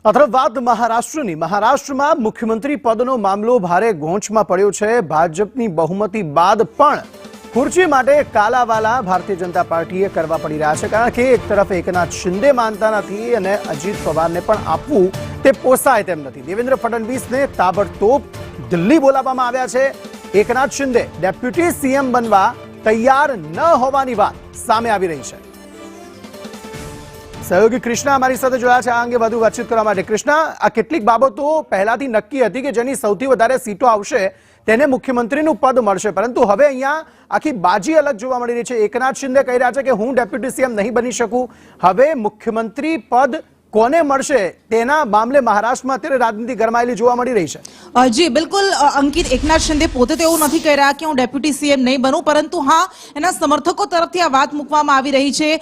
અતરફ વાત મહારાષ્ટ્રની મહારાષ્ટ્રમાં મુખ્યમંત્રી પદનો મામલો ભારે ગોંચમાં પડ્યો છે। ભાજપની બહુમતી બાદ પણ ખુરશી માટે કાલાવાલા ભારતીય જનતા પાર્ટીએ કરવા પડી રહ્યા છે, કારણ કે એક તરફ એકનાથ શિંદે માનતા નથી અને અજીત પવારને પણ આપવું તે પોસાય તેમ નથી। દેવેન્દ્ર ફડણવીસને તાબડતોબ દિલ્હી બોલાવવામાં આવ્યા છે। એકનાથ શિંદે ડેપ્યુટી સીએમ બનવા તૈયાર ન હોવાની વાત સામે આવી રહી છે। સહયોગી કૃષ્ણા અમારી સાથે જોડાયા છે આ અંગે વધુ વાતચીત કરવા માટે। કૃષ્ણા, આ કેટલીક બાબતો પહેલાથી નક્કી હતી કે જેની સૌથી વધારે સીટો આવશે તેને મુખ્યમંત્રીનું પદ મળશે, પરંતુ હવે અહીંયા આખી બાજી અલગ જોવા મળી રહી છે। એકનાથ શિંદે કહી રહ્યા છે કે હું ડેપ્યુટી સીએમ નહીં બની શકું। હવે મુખ્યમંત્રી પદ કોને મળશે તેના મામલે મહારાષ્ટ્રમાં અત્યારે રાજનીતિ ગરમાયેલી જોવા મળી રહી છે। જી બિલકુલ અંકિત, એકનાથ શિંદે પોતે તો એવું નથી કહી રહ્યા કે હું ડેપ્યુટી સીએમ નહીં બનું, પરંતુ હા એના સમર્થકો તરફથી આ વાત મૂકવામાં આવી રહી છે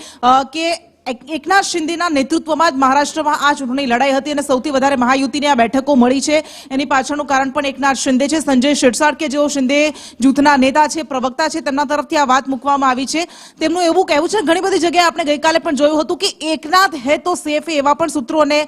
કે એકનાથ શિંદેના નેતૃત્વમાં જ મહારાષ્ટ્રમાં આ ચૂંટણી લડાઈ હતી અને સૌથી વધારે મહાયુતિની આ બેઠકો મળી છે। એની પાછળનું કારણ પણ એકનાથ શિંદે છે। સંજય શિરસાટ કે જેઓ શિંદે જૂથના નેતા છે, પ્રવક્તા છે, તેમના તરફથી આ વાત મૂકવામાં આવી છે। તેમનું એવું કહેવું છે, ઘણી બધી જગ્યાએ આપણે ગઈકાલે પણ જોયું હતું કે એકનાથ હે તો સેફ એવા પણ સૂત્રો અને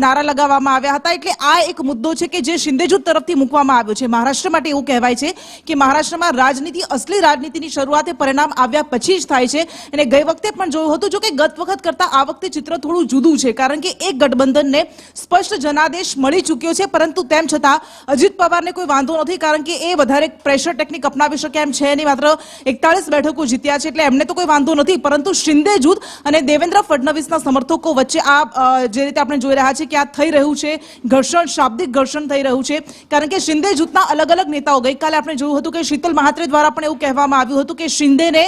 નારા લગાવવામાં આવ્યા હતા। એટલે આ એક મુદ્દો છે કે જે શિંદે જૂથ તરફથી મૂકવામાં આવ્યો છે। મહારાષ્ટ્ર માટે એવું કહેવાય છે કે મહારાષ્ટ્રમાં રાજનીતિ, અસલી રાજનીતિની શરૂઆત પરિણામ આવ્યા પછી જ થાય છે અને ગઈ વખતે પણ જોયું હતું। જો કે ગત વખત કરતા આ વખતે ચિત્ર થોડું જુદું છે, કારણ કે એક ગઠબંધનને સ્પષ્ટ જનાદેશ મળી ચૂક્યો છે, પરંતુ તેમ છતાં અજીત પવારને કોઈ વાંધો નથી, કારણ કે એ વધારે પ્રેશર ટેકનિક અપનાવી શકે એમ છે નહીં। માત્ર 41 બેઠકો જીત્યા છે એટલે એમને તો કોઈ વાંધો નથી, પરંતુ શિંદે જૂથ અને દેવેન્દ્ર ફડણવીસના સમર્થકો વચ્ચે આ જે રીતે આપણે જોઈ રહ્યા છીએ કે આ થઈ રહ્યું છે ઘર્ષણ, શાબ્દિક ઘર્ષણ થઈ રહ્યું છે, કારણ કે શિંદે જૂથના અલગ અલગ નેતાઓ, ગઈકાલે આપણે જોયું હતું કે શીતલ મહાત્રે દ્વારા પણ એવું કહેવામાં આવ્યું હતું કે શિંદેને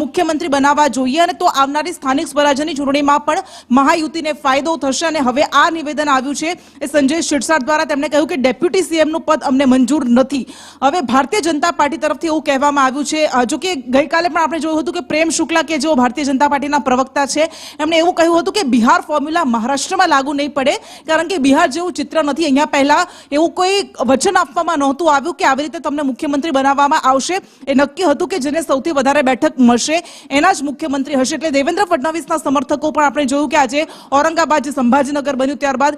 મુખ્યમંત્રી બનાવવા જોઈએ અને તો આવનારી સ્થાનિક સ્વરાજ્યની ચૂંટણીમાં પણ મહાયુતિને ફાયદો થશે। અને હવે આ નિવેદન આવ્યું છે એ સંજય શિરસાટ દ્વારા। તેમણે કહ્યું કે ડેપ્યુટી સીએમનું પદ અમને મંજૂર નથી। હવે ભારતીય જનતા પાર્ટી તરફથી એવું કહેવામાં આવ્યું છે, જો કે ગઈકાલે પણ આપણે જોયું હતું કે પ્રેમ શુક્લા કે જેઓ ભારતીય જનતા પાર્ટીના પ્રવક્તા છે, એમણે એવું કહ્યું હતું કે બિહાર ફોર્મ્યુલા મહારાષ્ટ્રમાં લાગુ નહીં પડે, કારણ કે બિહાર જેવું ચિત્ર નથી। અહીંયા પહેલા એવું કોઈ વચન આપવામાં નહોતું આવ્યું કે આવી રીતે તમને મુખ્યમંત્રી બનાવવામાં આવશે। એ નક્કી હતું કે જેને સૌથી વધારે બેઠક મળશે એના જ મુખ્યમંત્રી હશે। એટલે દેવેન્દ્ર ફડણવીસના સમર્થકો પણ આપણે જોયું કે આજે ઔરંગાબાદ જે સંભાજીનગર બન્યું ત્યારબાદ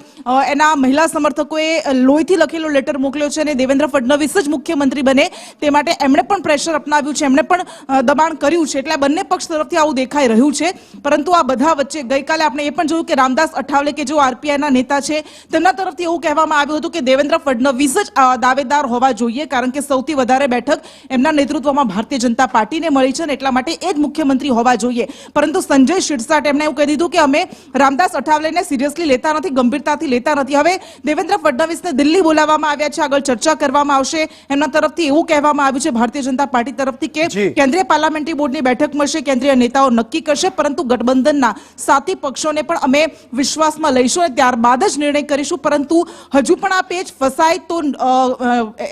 એના મહિલા સમર્થકોએ લોહીથી લખેલો લેટર મોકલ્યો છે અને દેવેન્દ્ર ફડણવીસ જ મુખ્યમંત્રી બને તે માટે એમણે પણ પ્રેશર અપનાવ્યું છે, એમણે પણ દબાણ કર્યું છે। એટલે બંને પક્ષ તરફથી આવું દેખાઈ રહ્યું છે, પરંતુ આ બધા વચ્ચે ગઈકાલે આપણે એ પણ જોયું કે રામદાસ અઠાવલે કે જેઓ આરપીઆઈના નેતા છે, તેમના તરફથી એવું કહેવામાં આવ્યું હતું કે દેવેન્દ્ર ફડણવીસ જ દાવેદાર હોવા જોઈએ, કારણ કે સૌથી વધારે બેઠક એમના નેતૃત્વમાં ભારતીય જનતા પાર્ટીને મળી છે અને એટલા માટે એ જ મુખ્યમંત્રી હોવા જોઈએ। પરંતુ સંજય શિરસાટ એમણે એવું કહી દીધું કે અમે રામદાસ અઠાવલેને સિરિયસલી લેતા નથી, ગંભીરતાથી લેતા નથી। હવે દેવેન્દ્ર ફડણવીસને દિલ્હી બોલાવવામાં આવ્યા છે, આગળ ચર્ચા કરવામાં આવશે। એમના તરફથી એવું કહેવામાં આવ્યું છે ભારતીય જનતા પાર્ટી તરફથી કે કેન્દ્રીય પાર્લામેન્ટરી બોર્ડની બેઠક મળશે, કેન્દ્રીય નેતાઓ નક્કી કરશે, પરંતુ ગઠબંધનના સાથી પક્ષોને પણ અમે વિશ્વાસમાં લઈશું અને ત્યારબાદ જ નિર્ણય કરીશું। પરંતુ હજુ પણ આ પેચ ફસાય તો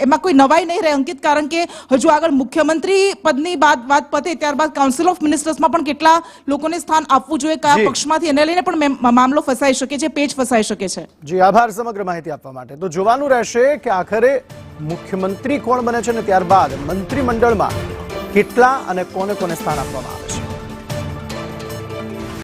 એમાં કોઈ નવાઈ નહીં રહે અંકિત, કારણ કે હજુ આગળ મુખ્યમંત્રી પદની વાત પતે ત્યારબાદ કાઉન્સિલ ઓફ મિનિસ્ટર્સમાં પણ કેટલા લોકોને સ્થાન આપવું જોઈએ, કયા પક્ષમાંથી, એને લઈને પણ મામલો ફસાઈ શકે છે, પેચ ફસાઈ શકે છે। જી આભાર સમગ્ર માહિતી આપવા માટે। તો જોવાનું રહેશે કે આખરે મુખ્યમંત્રી કોણ બને છે અને ત્યારબાદ મંત્રીમંડળમાં કેટલા અને કોને કોને સ્થાન આપવામાં આવે।